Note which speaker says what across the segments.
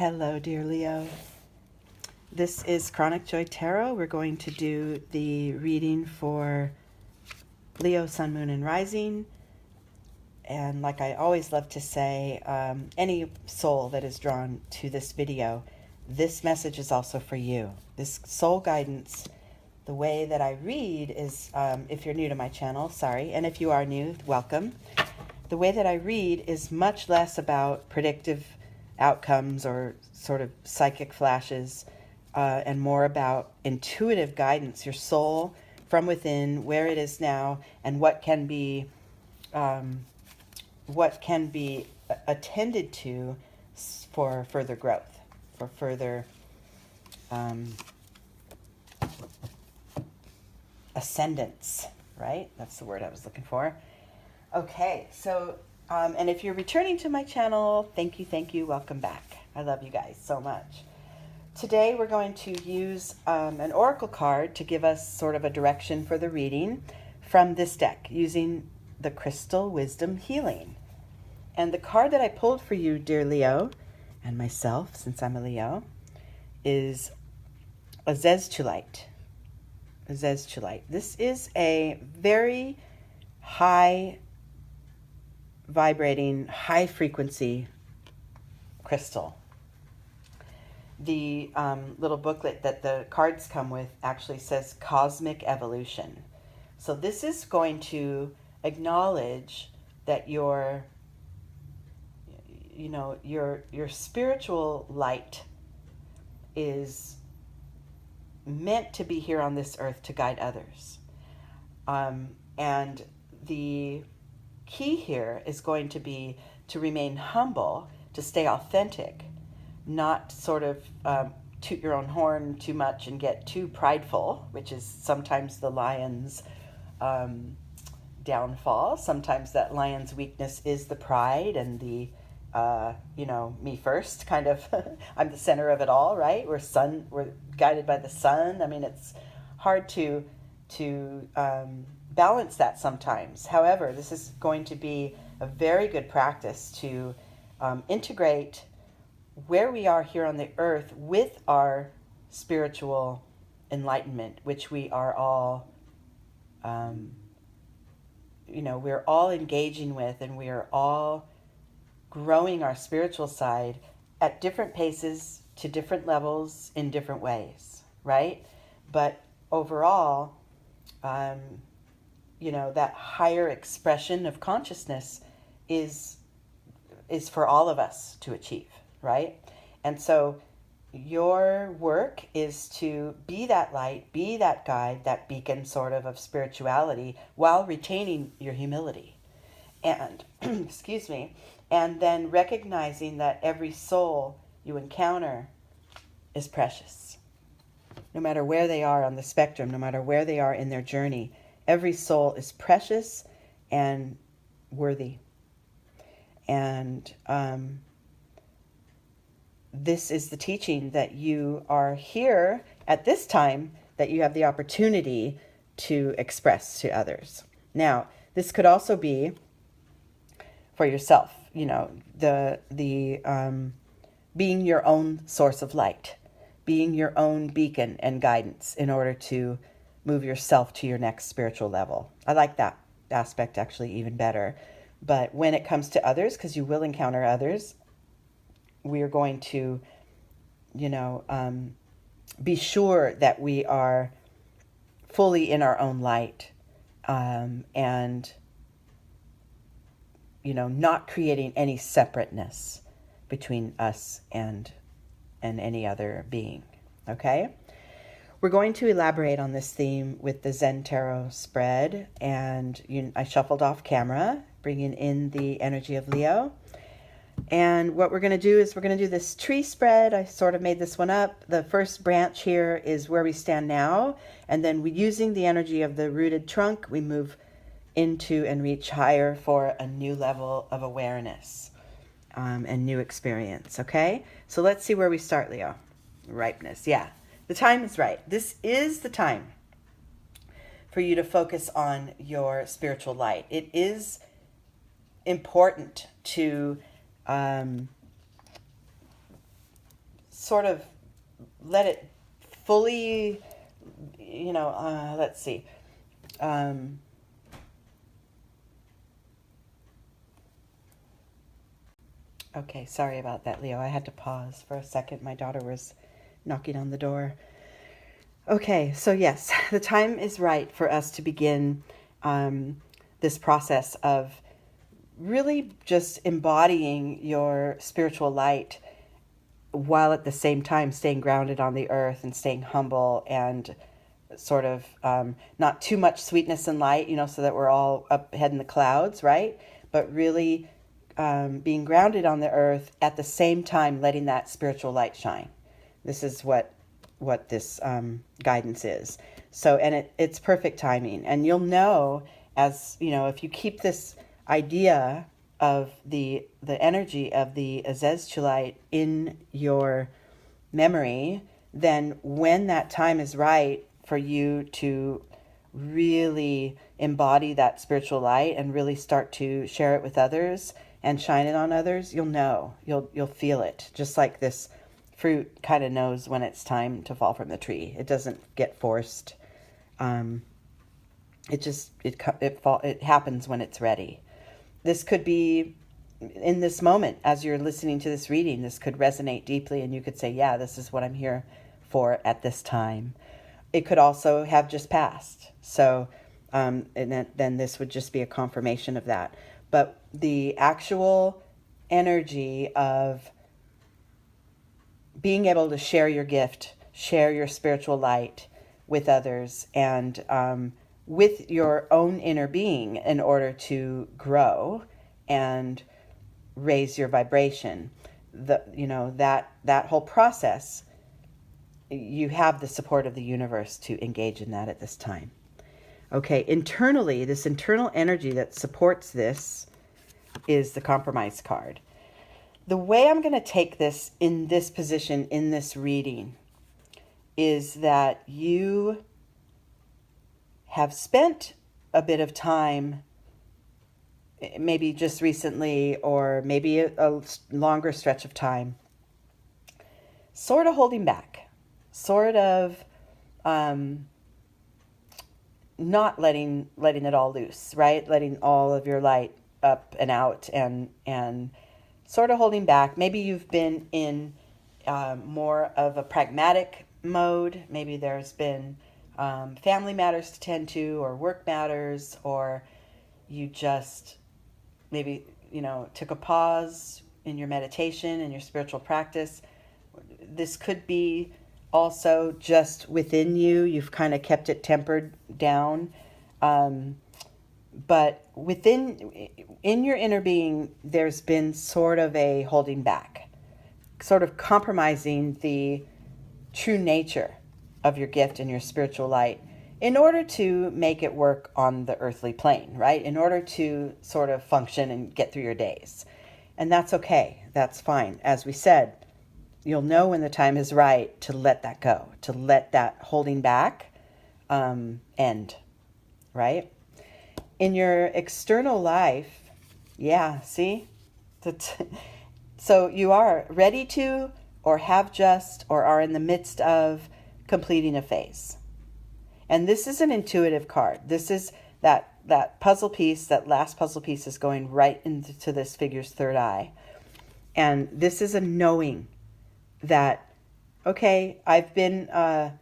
Speaker 1: Hello, dear Leo. This is Chronic Joy Tarot. We're going to do the reading for Leo, Sun, Moon, and Rising. And like I always love to say, any soul that is drawn to this video, this message is also for you. This soul guidance, the way that I read is, if you're new to my channel, sorry, and if you are new, welcome. The way that I read is much less about predictive outcomes or sort of psychic flashes, and more about intuitive guidance, your soul from within, where it is now, and what can be attended to for further growth, for further ascendance, right? That's the word I was looking for. Okay, so, and if you're returning to my channel, thank you, welcome back. I love you guys so much. Today we're going to use an oracle card to give us sort of a direction for the reading from this deck using the Crystal Wisdom Healing. And the card that I pulled for you, dear Leo, and myself, since I'm a Leo, is AZEZTULITE. AZEZTULITE. This is a very high vibrating, high frequency crystal. The little booklet that the cards come with actually says Cosmic Evolution. So this is going to acknowledge that your spiritual light is meant to be here on this earth to guide others. And the key here is going to be to remain humble, to stay authentic, not sort of toot your own horn too much and get too prideful, which is sometimes the lion's downfall. Sometimes that lion's weakness is the pride and the, me first kind of, I'm the center of it all, right? We're guided by the sun. I mean, it's hard to balance that sometimes. However, this is going to be a very good practice to integrate where we are here on the earth with our spiritual enlightenment, which we are all, we're all engaging with, and we are all growing our spiritual side at different paces, to different levels, in different ways, right? But overall, that higher expression of consciousness is for all of us to achieve, right? And so your work is to be that light, be that guide, that beacon sort of spirituality, while retaining your humility. And, excuse me, and then recognizing that every soul you encounter is precious. No matter where they are on the spectrum, no matter where they are in their journey, every soul is precious and worthy. And this is the teaching that you are here at this time, that you have the opportunity to express to others. Now, this could also be for yourself, being your own source of light, being your own beacon and guidance in order to move yourself to your next spiritual level. I like that aspect actually even better. But when it comes to others, because you will encounter others, we are going to, be sure that we are fully in our own light, and, not creating any separateness between us and any other being. Okay? We're going to elaborate on this theme with the Zen Tarot spread, and I shuffled off camera, bringing in the energy of Leo. And what we're going to do is we're going to do this tree spread. I sort of made this one up. The first branch here is where we stand now, and then using the energy of the rooted trunk, we move into and reach higher for a new level of awareness and new experience, okay? So let's see where we start, Leo. Ripeness, yeah. The time is right. This is the time for you to focus on your spiritual light. It is important to sort of let it fully, let's see. Okay, sorry about that, Leo. I had to pause for a second. My daughter was knocking on the door. Okay, so yes, the time is right for us to begin this process of really just embodying your spiritual light while at the same time staying grounded on the earth and staying humble and sort of not too much sweetness and light, so that we're all up ahead in the clouds, right? But really being grounded on the earth at the same time letting that spiritual light shine. This is what this guidance is. So, and it's perfect timing. And you'll know, as if you keep this idea of the energy of the AZEZTULITE in your memory, then when that time is right for you to really embody that spiritual light and really start to share it with others and shine it on others, you'll know, you'll feel it. Just like this fruit kind of knows when it's time to fall from the tree. It doesn't get forced. It happens when it's ready. This could be in this moment as you're listening to this reading. This could resonate deeply, and you could say, "Yeah, this is what I'm here for at this time." It could also have just passed. So, and then this would just be a confirmation of that. But the actual energy of being able to share your gift, share your spiritual light with others, and with your own inner being in order to grow and raise your vibration. That whole process, you have the support of the universe to engage in that at this time. Okay, internally, this internal energy that supports this is the compromise card. The way I'm going to take this in this position, in this reading, is that you have spent a bit of time, maybe just recently, or maybe a longer stretch of time, sort of holding back, sort of not letting it all loose, right? Letting all of your light up and out, and sort of holding back. Maybe you've been in more of a pragmatic mode. Maybe there's been family matters to tend to, or work matters, or you just maybe, took a pause in your meditation and your spiritual practice. This could be also just within you. You've kind of kept it tempered down. But in your inner being, there's been sort of a holding back, sort of compromising the true nature of your gift and your spiritual light in order to make it work on the earthly plane, right? In order to sort of function and get through your days. And that's okay. That's fine. As we said, you'll know when the time is right to let that go, to let that holding back end, right? In your external life, yeah, see? So you are ready to, or have just, or are in the midst of completing a phase. And this is an intuitive card. This is that puzzle piece, that last puzzle piece is going right into this figure's third eye. And this is a knowing that, okay, I've been my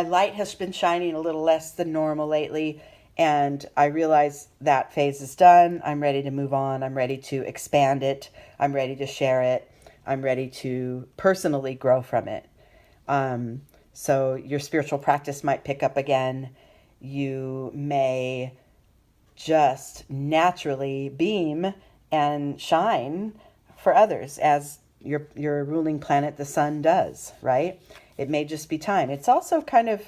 Speaker 1: light has been shining a little less than normal lately, and I realize that phase is done. I'm ready to move on. I'm ready to expand it. I'm ready to share it. I'm ready to personally grow from it. So your spiritual practice might pick up again. You may just naturally beam and shine for others as your ruling planet, the sun, does, right? It may just be time. It's also kind of,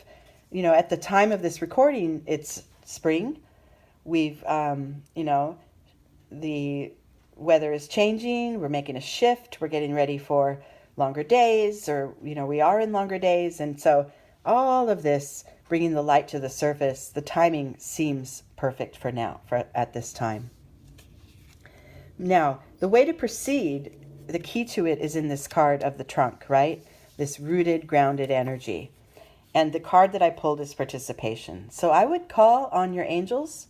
Speaker 1: at the time of this recording, it's spring. We've, the weather is changing. We're making a shift. We're getting ready for longer days, or, we are in longer days. And so all of this, bringing the light to the surface, the timing seems perfect at this time. Now, the way to proceed the key to it is in this card of the trunk, right? This rooted, grounded energy. And the card that I pulled is participation. So I would call on your angels,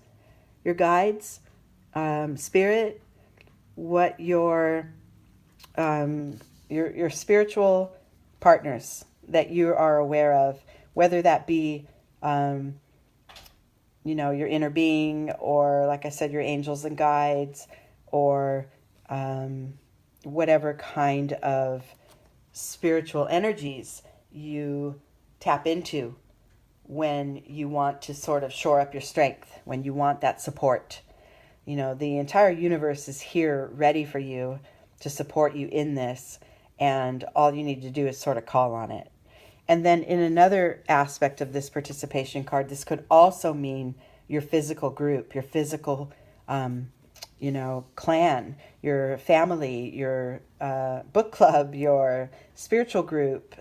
Speaker 1: your guides, spirit, what your spiritual partners that you are aware of, whether that be, your inner being, or like I said, your angels and guides, or whatever kind of spiritual energies you tap into when you want to sort of shore up your strength, when you want that support. The entire universe is here ready for you to support you in this, and all you need to do is sort of call on it. And then in another aspect of this participation card, this could also mean your physical group, your physical clan, your family, your book club, your spiritual group,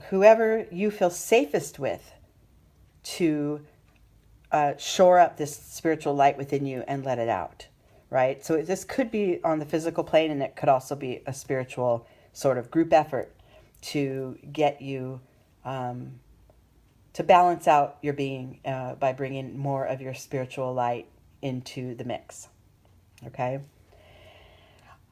Speaker 1: whoever you feel safest with to shore up this spiritual light within you and let it out, right? So this could be on the physical plane, and it could also be a spiritual sort of group effort to get you to balance out your being by bringing more of your spiritual light into the mix, okay?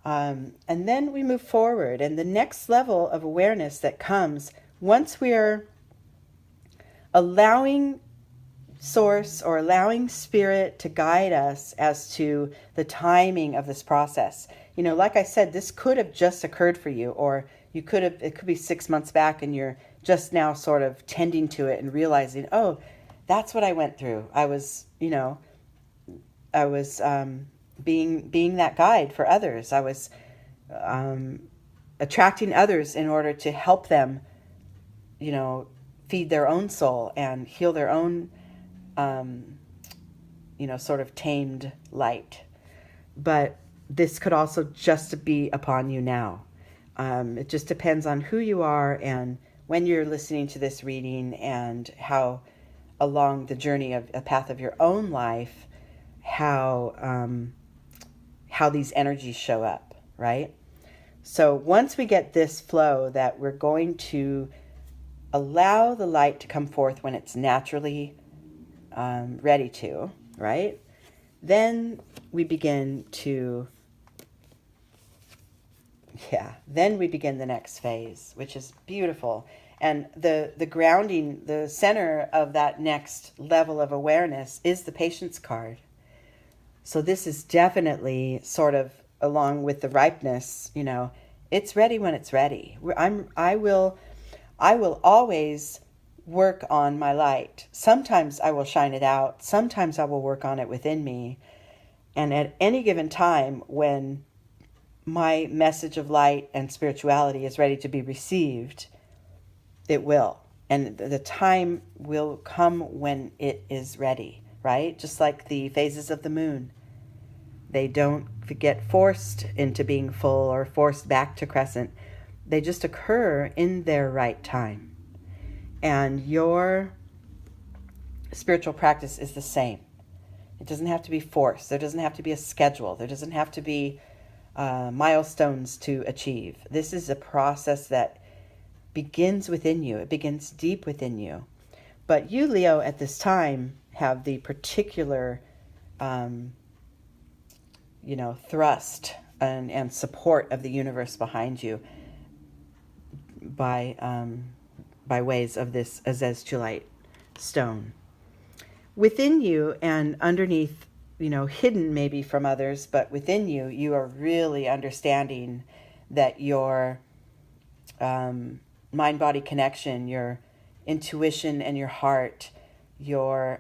Speaker 1: And then we move forward, and the next level of awareness that comes once we are allowing source or allowing spirit to guide us as to the timing of this process. Like I said, this could have just occurred for you, or it could be 6 months back and you're just now sort of tending to it and realizing, oh, that's what I went through. I was being that guide for others. I was attracting others in order to help them, feed their own soul and heal their own, sort of tamed light. But this could also just be upon you now. It just depends on who you are and when you're listening to this reading, and how along the journey of a path of your own life, how these energies show up, right? So once we get this flow that we're going to allow the light to come forth when it's naturally ready to, right? Then we begin the next phase, which is beautiful. And the grounding, the center of that next level of awareness is the patience card. So this is definitely sort of along with the ripeness, it's ready when it's ready. I will always work on my light. Sometimes I will shine it out. Sometimes I will work on it within me. And at any given time when my message of light and spirituality is ready to be received, it will. And the time will come when it is ready, right? Just like the phases of the moon. They don't get forced into being full or forced back to crescent. They just occur in their right time. And your spiritual practice is the same. It doesn't have to be forced. There doesn't have to be a schedule. There doesn't have to be milestones to achieve. This is a process that begins within you. It begins deep within you. But you, Leo, at this time have the particular thrust and support of the universe behind you by ways of this AZEZTULITE stone. Within you and underneath, hidden maybe from others, but within you, you are really understanding that your mind-body connection, your intuition and your heart, your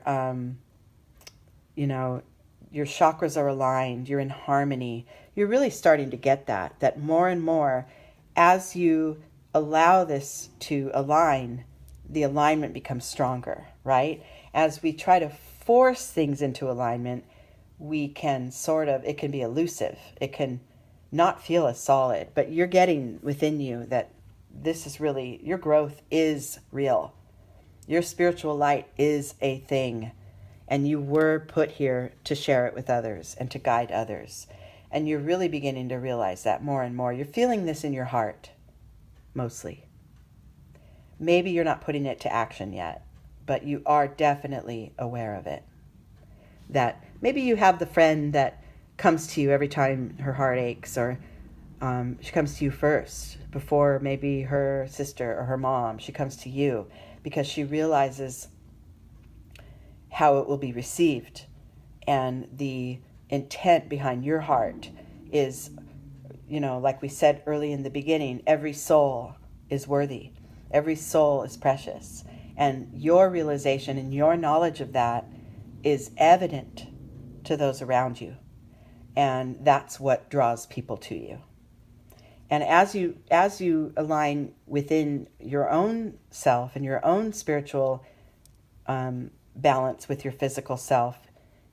Speaker 1: chakras are aligned, you're in harmony. You're really starting to get that more and more as you allow this to align, the alignment becomes stronger, right? As we try to force things into alignment, it can be elusive. It can not feel as solid, but you're getting within you that this is really, your growth is real. Your spiritual light is a thing, and you were put here to share it with others and to guide others. And you're really beginning to realize that more and more. You're feeling this in your heart, mostly. Maybe you're not putting it to action yet, but you are definitely aware of it. That maybe you have the friend that comes to you every time her heart aches, or she comes to you first, before maybe her sister or her mom. She comes to you because she realizes how it will be received. And the intent behind your heart is, like we said early in the beginning, every soul is worthy. Every soul is precious. And your realization and your knowledge of that is evident to those around you. And that's what draws people to you. And as you align within your own self and your own spiritual balance with your physical self,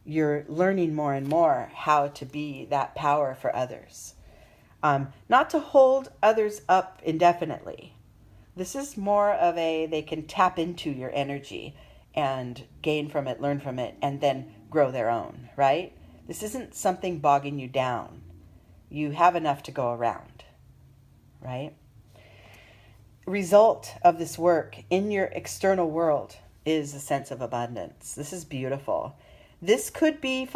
Speaker 1: you're learning more and more how to be that power for others. Not to hold others up indefinitely. This is more of they can tap into your energy and gain from it, learn from it, and then grow their own, right? This isn't something bogging you down. You have enough to go around, right? Result of this work in your external world is a sense of abundance. This is beautiful. This could be,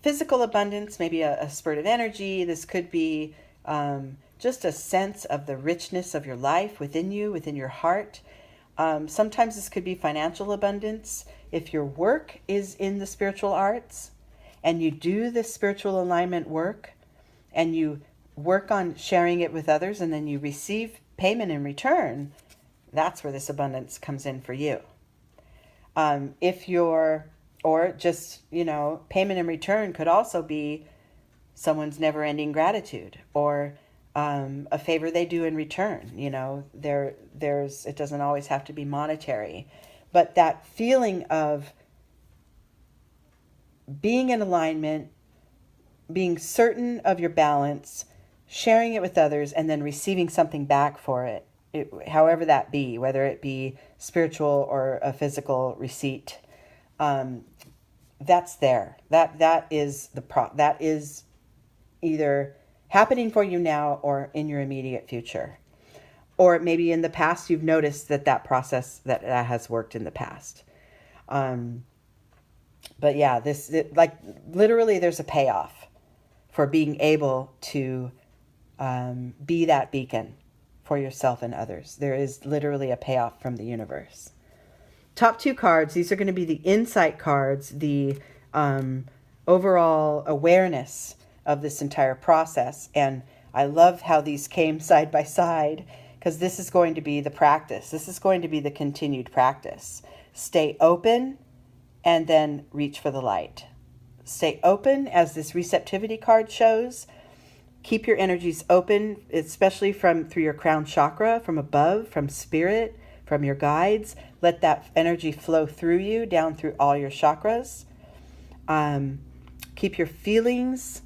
Speaker 1: physical abundance, maybe a spurt of energy. This could be just a sense of the richness of your life within you, within your heart. Sometimes this could be financial abundance. If your work is in the spiritual arts and you do the spiritual alignment work and you work on sharing it with others and then you receive payment in return, that's where this abundance comes in for you. Or just, payment in return could also be someone's never-ending gratitude, or a favor they do in return. It doesn't always have to be monetary, but that feeling of being in alignment, being certain of your balance, sharing it with others, and then receiving something back for it, however that be, whether it be spiritual or a physical receipt. That's there. That is either happening for you now or in your immediate future. Or maybe in the past you've noticed that process that has worked in the past. But yeah, literally there's a payoff for being able to be that beacon for yourself and others. There is literally a payoff from the universe. Top 2 cards, these are going to be the insight cards, the overall awareness of this entire process. And I love how these came side by side, because this is going to be the practice. This is going to be the continued practice. Stay open and then reach for the light. Stay open, as this receptivity card shows. Keep your energies open, especially through your crown chakra, from above, from spirit, from your guides. Let that energy flow through you, down through all your chakras. Keep your feelings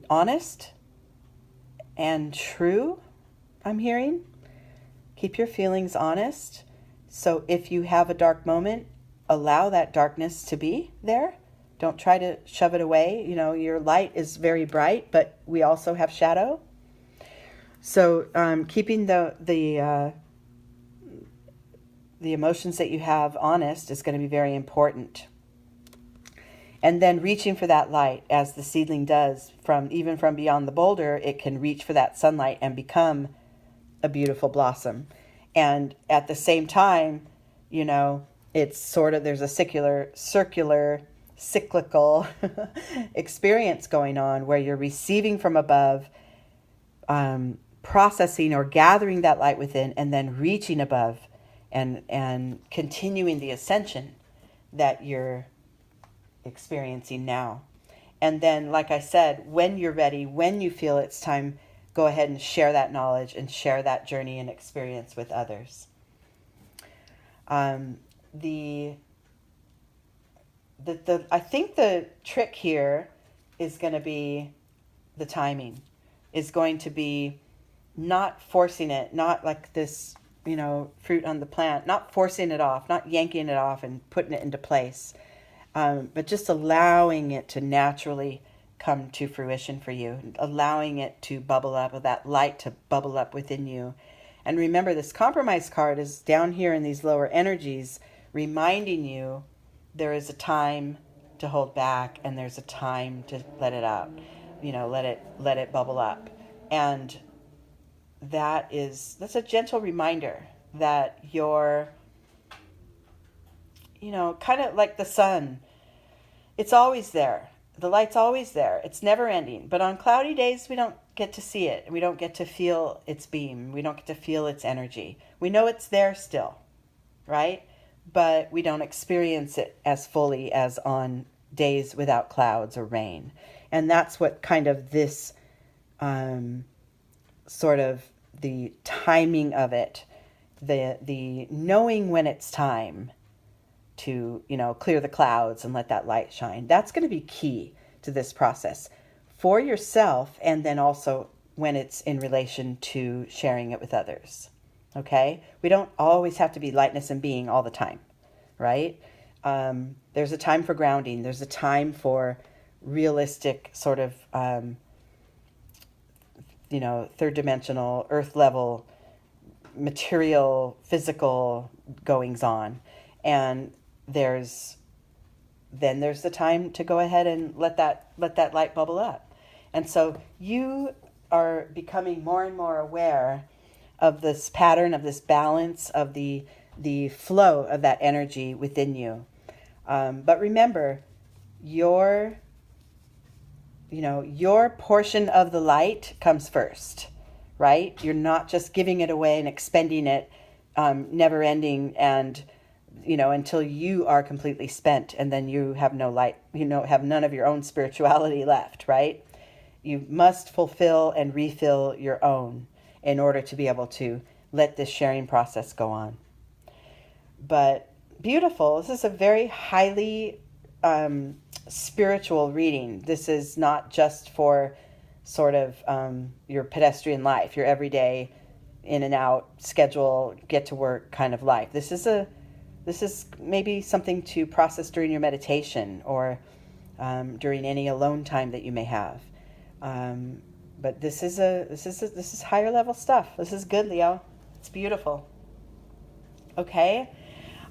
Speaker 1: honest and true, I'm hearing. Keep your feelings honest. So if you have a dark moment, allow that darkness to be there. Don't try to shove it away. Your light is very bright, but we also have shadow. So keeping the emotions that you have honest is going to be very important. And then reaching for that light, as the seedling does, even from beyond the boulder, it can reach for that sunlight and become a beautiful blossom. And at the same time, it's sort of, there's a circular, cyclical experience going on where you're receiving from above, processing or gathering that light within, and then reaching above and continuing the ascension that you're experiencing now. And then, like I said, when you're ready, when you feel it's time, go ahead and share that knowledge and share that journey and experience with others. I think the trick here is going to be the timing. Is going to be not forcing it, not like this, fruit on the plant, not forcing it off, not yanking it off and putting it into place. but just allowing it to naturally come to fruition for you, allowing it to bubble up, or that light to bubble up within you. And remember, this compromise card is down here in these lower energies, reminding you there is a time to hold back and there's a time to let it out. Let it bubble up. And that's a gentle reminder that you're, kind of like the sun. It's always there. The light's always there. It's never ending. But on cloudy days, we don't get to see it. We don't get to feel its beam. We don't get to feel its energy. We know it's there still, right? But we don't experience it as fully as on days without clouds or rain. And that's what kind of this sort of the timing of it, the knowing when it's time to, clear the clouds and let that light shine. That's going to be key to this process for yourself, and then also when it's in relation to sharing it with others. Okay? We don't always have to be lightness and being all the time, right? There's a time for grounding. There's a time for realistic sort of, third dimensional, earth level, material, physical goings on. And there's the time to go ahead and let that light bubble up. And so you are becoming more and more aware of this pattern, of this balance, of the flow of that energy within you. But remember, your portion of the light comes first, right? You're not just giving it away and expending it, never ending, and until you are completely spent, and then you have no light, have none of your own spirituality left, right? You must fulfill and refill your own in order to be able to let this sharing process go on. But beautiful. This is a very highly spiritual reading. This is not just for sort of your pedestrian life, your everyday in and out schedule, get to work kind of life. This is maybe something to process during your meditation or during any alone time that you may have. But this is higher level stuff. This is good, Leo. It's beautiful. Okay.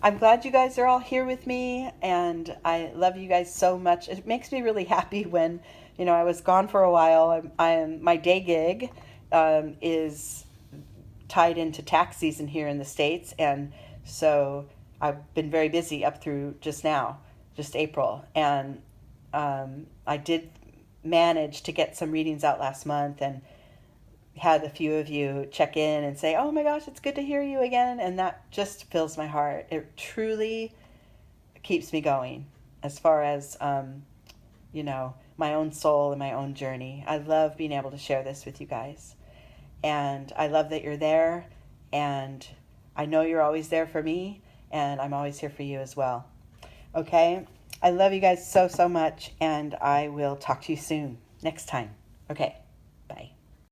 Speaker 1: I'm glad you guys are all here with me, and I love you guys so much. It makes me really happy when, I was gone for a while. My day gig is tied into tax season here in the States, and so I've been very busy up through just April. And I did manage to get some readings out last month, and had a few of you check in and say, oh my gosh, it's good to hear you again. And that just fills my heart. It truly keeps me going as far as, my own soul and my own journey. I love being able to share this with you guys. And I love that you're there. And I know you're always there for me. And I'm always here for you as well. Okay? I love you guys so, so much. And I will talk to you soon. Next time. Okay. Bye.